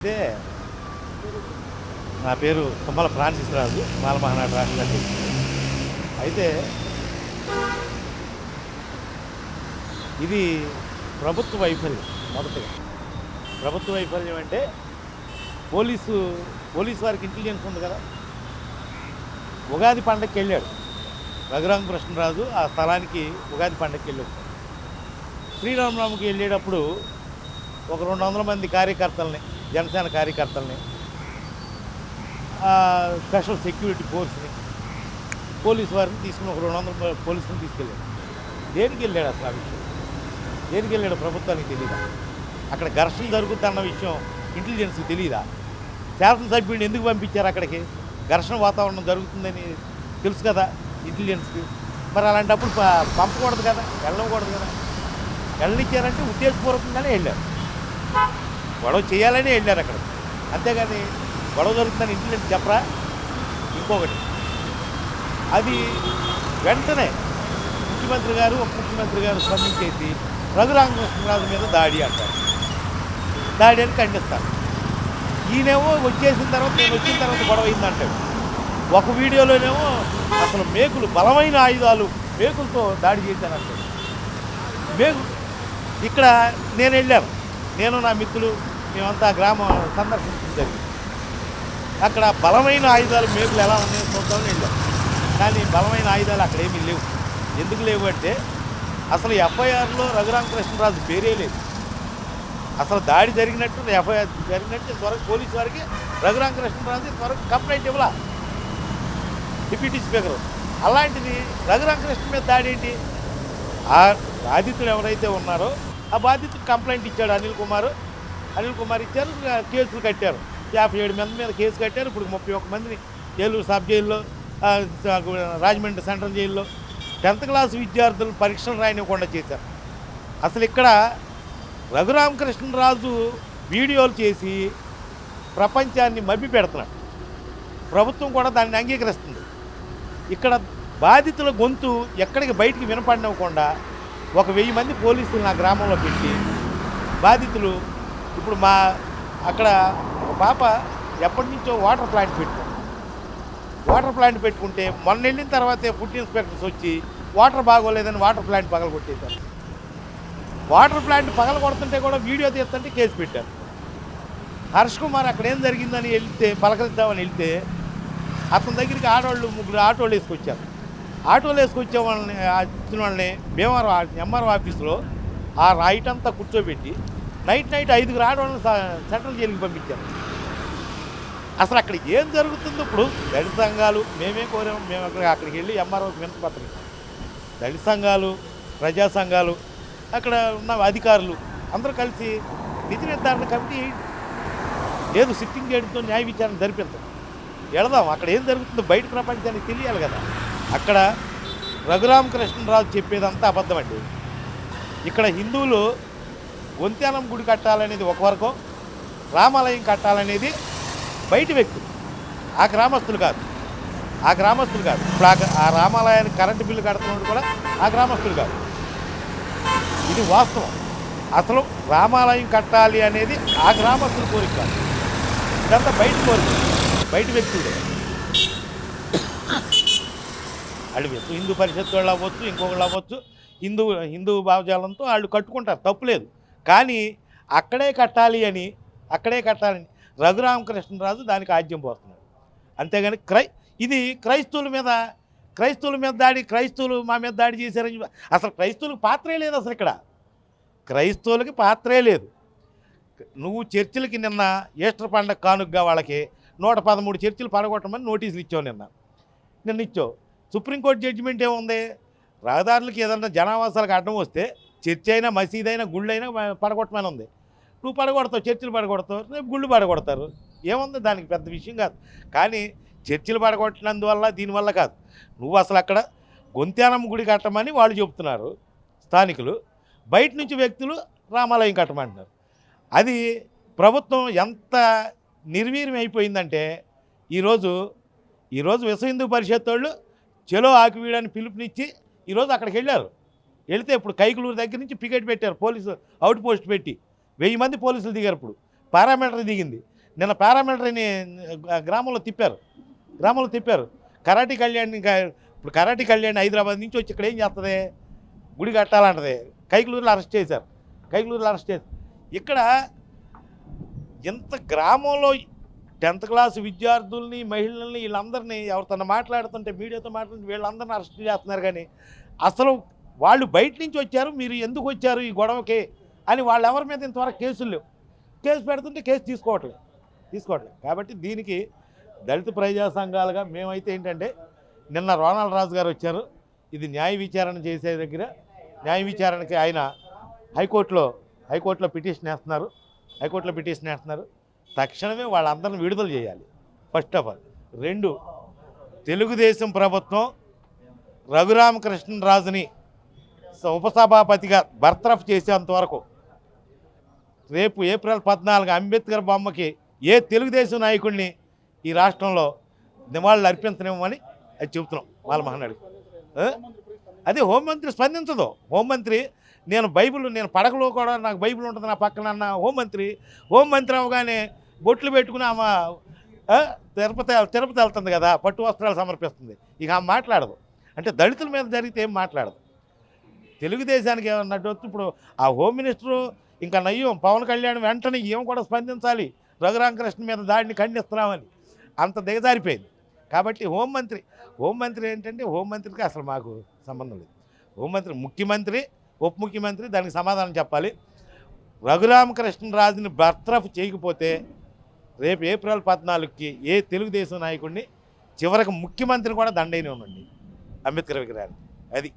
అయితే నా పేరు తుమ్మల ఫ్రాన్సిస్ రాజు మాల మహానాడు రాష్ట్ర అధ్యక్షుడు. అయితే ఇది ప్రభుత్వ వైఫల్యం. మొదటగా ప్రభుత్వ వైఫల్యం అంటే పోలీసు వారికి ఇంటెలిజెన్స్ ఉంది కదా. ఉగాది పండగకి వెళ్ళాడు రఘురామకృష్ణరాజు, ఆ స్థలానికి ఉగాది పండగకి వెళ్ళాడు. శ్రీరామనవమికి వెళ్ళేటప్పుడు ఒక 200 మంది కార్యకర్తల్ని, జనసేన కార్యకర్తల్ని, స్పెషల్ సెక్యూరిటీ ఫోర్స్ని, పోలీసు వారిని తీసుకుని ఒక 200 పోలీసుని తీసుకెళ్ళాడు. దేనికి వెళ్ళాడు అసలు? ఆ విషయం దేనికి వెళ్ళాడు ప్రభుత్వానికి తెలియదా? అక్కడ ఘర్షణ జరుగుతున్న విషయం ఇంటెలిజెన్స్కి తెలియదా? శాసనసభ్యుడిని ఎందుకు పంపించారు అక్కడికి? ఘర్షణ వాతావరణం జరుగుతుందని తెలుసు కదా ఇంటెలిజెన్స్కి. మరి అలాంటప్పుడు పంపకూడదు కదా, వెళ్ళకూడదు కదా. వెళ్ళనిచ్చారంటే ఉద్దేశపూర్వకంగానే వెళ్ళారు, గొడవ చేయాలని వెళ్ళారు అక్కడ. అంతేగాని గొడవ జరుగుతుందని ఇంటెలిజెన్స్ చెప్పరా? ఇంకొకటి, అది వెంటనే ముఖ్యమంత్రి గారు, ఉప ముఖ్యమంత్రి గారు స్పందించేసి రఘురామకృష్ణరాజు మీద దాడి అంటారు. దాడి అని ఖండిస్తారు. ఈయనేమో వచ్చేసిన తర్వాత, నేను వచ్చిన తర్వాత గొడవ అయిందంటాడు. ఒక వీడియోలోనేమో అసలు మేకులు, బలమైన ఆయుధాలు, మేకులతో దాడి చేశానంటాడు. ఇక్కడ నేను వెళ్ళాను, నేను నా మిత్రులు మేమంతా గ్రామం సందర్శించడం జరిగింది. అక్కడ బలమైన ఆయుధాలు, మేకులు ఎలా ఉన్నాయో చూద్దామని వెళ్ళాం. కానీ బలమైన ఆయుధాలు అక్కడ ఏమీ లేవు. ఎందుకు లేవు అంటే అసలు ఎఫ్ఐఆర్లో రఘురామకృష్ణరాజు పేరే లేదు. అసలు దాడి జరిగినట్టు, ఎఫ్ఐఆర్ జరిగినట్టు ఇంతవరకు పోలీసు వారికి రఘురామకృష్ణరాజు ఇంతవరకు కంప్లైంట్ ఇవ్వాల, డిప్యూటీ స్పీకర్. అలాంటిది రఘురామకృష్ణ మీద దాడి ఏంటి? ఆ బాధితులు ఎవరైతే ఉన్నారో ఆ బాధితుడు కంప్లైంట్ ఇచ్చాడు. అనిల్ కుమార్ ఇచ్చారు, కేసులు కట్టారు. 57 మంది మీద కేసు కట్టారు. ఇప్పుడు 31 మందిని ఏలూరు సబ్ జైల్లో, రాజమండ్రి సెంట్రల్ జైల్లో 10th క్లాస్ విద్యార్థులు పరీక్షలు రాయనివ్వకుండా చేశారు. అసలు ఇక్కడ రఘురామకృష్ణరాజు వీడియోలు చేసి ప్రపంచాన్ని మభ్య పెడుతున్నాడు. ప్రభుత్వం కూడా దాన్ని అంగీకరిస్తుంది. ఇక్కడ బాధితుల గొంతు ఎక్కడికి బయటికి వినపడినవ్వకుండా 1000 మంది పోలీసులు నా గ్రామంలో పెట్టి బాధితులు, ఇప్పుడు అక్కడ ఒక పాప ఎప్పటి నుంచో వాటర్ ప్లాంట్ పెట్టుకుంటే మొన్న వెళ్ళిన తర్వాతే ఫుడ్ ఇన్స్పెక్టర్స్ వచ్చి వాటర్ బాగోలేదని వాటర్ ప్లాంట్ పగలగొట్టేశారు. వాటర్ ప్లాంట్ పగలగొడుతుంటే కూడా వీడియో తీస్తుంటే కేసు పెట్టారు. హర్ష్ కుమార్ అక్కడ ఏం జరిగిందని పలకరిద్దామని వెళ్తే అతని దగ్గరికి ఆడవాళ్ళు 3 ఆటోలు వేసుకొచ్చారు. ఆటోలు వేసుకొచ్చే వాళ్ళని, వచ్చిన వాళ్ళని భీమవరం ఎంఆర్ఓ ఆఫీసులో ఆ నైట్ అంతా కూర్చోబెట్టి నైట్ 5 ఆడవాళ్ళని సెంట్రల్ జైలుకి పంపించారు. అసలు అక్కడ ఏం జరుగుతుందో ఇప్పుడు దళిత సంఘాలు మేమే కోరాము. మేము అక్కడికి వెళ్ళి ఎంఆర్ఓకి వినతిపత్రం ఇచ్చాం. దళిత సంఘాలు, ప్రజా సంఘాలు, అక్కడ ఉన్న అధికారులు అందరూ కలిసి నిధి నిర్ధారణ కమిటీ లేదు, సిట్టింగ్ చేయడంతో న్యాయ విచారణ జరిపిద్దాం, వెళదాం. అక్కడ ఏం జరుగుతుందో బయట ప్రపంచానికి తెలియాలి కదా. అక్కడ రఘురామకృష్ణరాజు చెప్పేదంతా అబద్ధం అండి. ఇక్కడ హిందువులు గొంతెనం గుడి కట్టాలనేది ఒక వర్గం, రామాలయం కట్టాలనేది బయట వ్యక్తులు, ఆ గ్రామస్తులు కాదు. ఇప్పుడు ఆ రామాలయానికి కరెంటు బిల్లు కడుతున్నప్పుడు కూడా ఆ గ్రామస్తులు కాదు. ఇది వాస్తవం. అసలు రామాలయం కట్టాలి అనేది ఆ గ్రామస్తుల కోరిక కాదు. ఇదంతా బయట కోరిక, బయట వ్యక్తులే. వాళ్ళు హిందూ పరిషత్ వాళ్ళు అవ్వచ్చు, ఇంకొకళ్ళు అవ్వచ్చు, హిందూ భావజాలంతో వాళ్ళు కట్టుకుంటారు, తప్పులేదు. కానీ అక్కడే కట్టాలని రఘురామకృష్ణరాజు దానికి ఆద్యం పోస్తున్నాడు. అంతేగాని ఇది క్రైస్తవుల మీద దాడి, క్రైస్తవులు మా మీద దాడి చేశారని అసలు క్రైస్తవులకు పాత్రే లేదు. అసలు ఇక్కడ క్రైస్తవులకి పాత్రే లేదు. నువ్వు చర్చిలకి నిన్న ఈస్టర్ పండగ కానుకగా వాళ్ళకి 113 చర్చిలు పడగొట్టమని నోటీసులు ఇచ్చావు. నిన్న ఇచ్చావు. సుప్రీంకోర్టు జడ్జిమెంట్ ఏముంది? రహదారులకి ఏదన్నా జనావాసాలకు అడ్డం వస్తే చర్చి అయినా, మసీద్ అయినా, గుళ్ళు అయినా పడగొట్టమని ఉంది. నువ్వు పడగొడతావు, చర్చిలు పడగొడతావు, రేపు గుళ్ళు పడగొడతారు. ఏముంది దానికి? పెద్ద విషయం కాదు. కానీ చర్చిలు పడగొట్టినందువల్ల, దీనివల్ల కాదు. నువ్వు అసలు అక్కడ గొంతెనం గుడి కట్టమని వాళ్ళు చెబుతున్నారు స్థానికులు, బయట నుంచి వ్యక్తులు రామాలయం కట్టమంటున్నారు. అది ప్రభుత్వం ఎంత నిర్వీర్యం అయిపోయిందంటే ఈరోజు విశ్వ హిందూ పరిషత్ వాళ్ళు చెలో ఆకివీడని పిలుపునిచ్చి ఈరోజు అక్కడికి వెళ్ళారు. వెళితే ఇప్పుడు కైకులూరు దగ్గర నుంచి పికెట్ పెట్టారు, పోలీసు అవుట్ పోస్ట్ పెట్టి 1000 మంది పోలీసులు దిగారు. ఇప్పుడు పారామీటర్ దిగింది. నిన్న పారామిలిటరీని గ్రామంలో తిప్పారు కరాటీ కళ్యాణ్. ఇంకా ఇప్పుడు కరాటీ కళ్యాణ్ హైదరాబాద్ నుంచి వచ్చి ఇక్కడ ఏం చేస్తుంది, గుడి కట్టాలంటది. కైకలూరులో అరెస్ట్ చేశారు. ఇక్కడ ఇంత గ్రామంలో 10th క్లాస్ విద్యార్థుల్ని, మహిళల్ని, వీళ్ళందరినీ ఎవరితో మాట్లాడుతుంటే, మీడియాతో మాట్లాడుతుంటే వీళ్ళందరినీ అరెస్ట్ చేస్తున్నారు. కానీ అసలు వాళ్ళు బయట నుంచి వచ్చారు, మీరు ఎందుకు వచ్చారు ఈ గొడవకి అని వాళ్ళు ఎవరి మీద ఇంతవరకు కేసులు లేవు. కేసు పెడుతుంటే కేసు తీసుకోవట్లేదు. కాబట్టి దీనికి దళిత ప్రజా సంఘాలుగా మేమైతే ఏంటంటే, నిన్న రోనాల్డ్ రాజు గారు వచ్చారు. ఇది న్యాయ విచారణ చేసే దగ్గర న్యాయ విచారణకి ఆయన హైకోర్టులో పిటిషన్ వేస్తున్నారు. తక్షణమే వాళ్ళందరిని విడుదల చేయాలి. First of all. 2, తెలుగుదేశం ప్రభుత్వం రఘురామకృష్ణరాజుని ఉపసభాపతిగా బర్తరఫ్ చేసేంతవరకు, రేపు ఏప్రిల్ 14 అంబేద్కర్ బొమ్మకి ఏ తెలుగుదేశం నాయకుడిని ఈ రాష్ట్రంలో నివాళులు అర్పించనివ్వమని అది చెబుతున్నాం వాళ్ళ మహనాడికి. అదే హోంమంత్రి స్పందించదు. నేను పడకలో కూడా నాకు బైబిల్ ఉంటుంది నా పక్కన అన్న హోంమంత్రి అవగానే బొట్లు పెట్టుకుని ఆమె తిరుపతి వెళ్తుంది కదా, పట్టు వస్త్రాలు సమర్పిస్తుంది. ఇక ఆమె మాట్లాడదు. అంటే దళితుల మీద జరిగితే ఏం మాట్లాడదు. తెలుగుదేశానికి ఏమన్నట్టు ఇప్పుడు ఆ హోమ్ మినిస్టరు ఇంకా నయ్యం పవన్ కళ్యాణ్ వెంటనే ఏం కూడా స్పందించాలి, రఘురామకృష్ణ మీద దాడిని ఖండిస్తున్నామని అంత దిగజారిపోయింది. కాబట్టి హోంమంత్రి ఏంటంటే, హోంమంత్రికి అసలు మాకు సంబంధం లేదు. హోంమంత్రి ముఖ్యమంత్రి, ఉప ముఖ్యమంత్రి దానికి సమాధానం చెప్పాలి. రఘురామకృష్ణరాజుని బర్తరఫ్ చేయకపోతే రేపు ఏప్రిల్ 14కి ఏ తెలుగుదేశం నాయకుడిని, చివరికి ముఖ్యమంత్రిని కూడా దండైన ఉండండి అంబేద్కర్ విగ్రహాన్ని. అది